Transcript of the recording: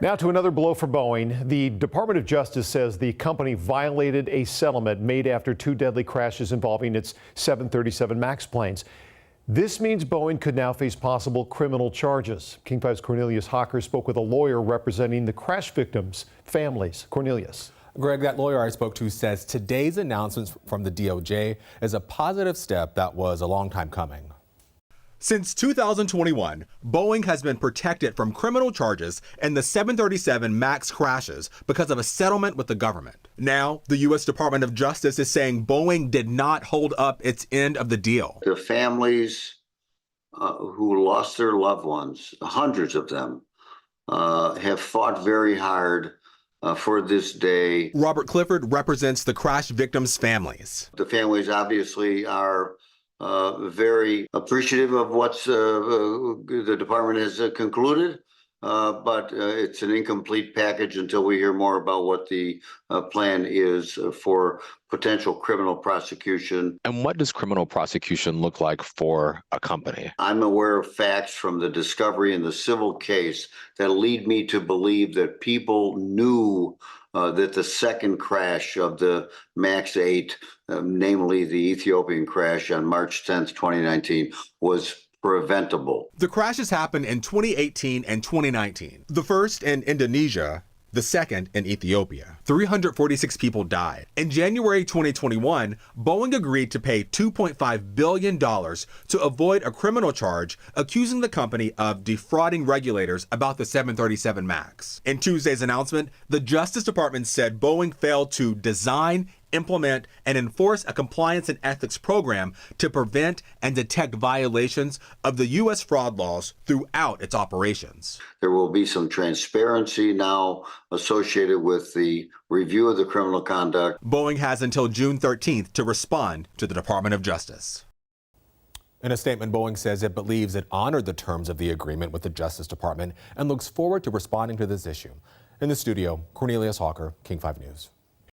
Now to another blow for Boeing. The Department of Justice says the company violated a settlement made after two deadly crashes involving its 737 MAX planes. This means Boeing could now face possible criminal charges. King 5's Cornelius Hawker spoke with a lawyer representing the crash victims' families. Cornelius. Greg, that lawyer I spoke to says today's announcement from the DOJ is a positive step that was a long time coming. Since 2021, Boeing has been protected from criminal charges in the 737 MAX crashes because of a settlement with the government. Now, the U.S. Department of Justice is saying Boeing did not hold up its end of the deal. The families who lost their loved ones, hundreds of them, have fought very hard for this day. Robert Clifford represents the crash victims' families. The families obviously are very appreciative of what's the department has concluded, but it's an incomplete package until we hear more about what the plan is for potential criminal prosecution. And what does criminal prosecution look like for a company? I'm aware of facts from the discovery in the civil case that lead me to believe that people knew that the second crash of the MAX 8, namely the Ethiopian crash on March 10th, 2019, was preventable. The crashes happened in 2018 and 2019. The first in Indonesia, the second in Ethiopia. 346 people died. In January 2021, Boeing agreed to pay $2.5 billion to avoid a criminal charge accusing the company of defrauding regulators about the 737 MAX. In Tuesday's announcement, the Justice Department said Boeing failed to design, implement, and enforce a compliance and ethics program to prevent and detect violations of the U.S. fraud laws throughout its operations. There will be some transparency now associated with the review of the criminal conduct. Boeing has until June 13th to respond to the Department of Justice. In a statement, Boeing says it believes it honored the terms of the agreement with the Justice Department and looks forward to responding to this issue. In the studio, Cornelius Hawker, King 5 News.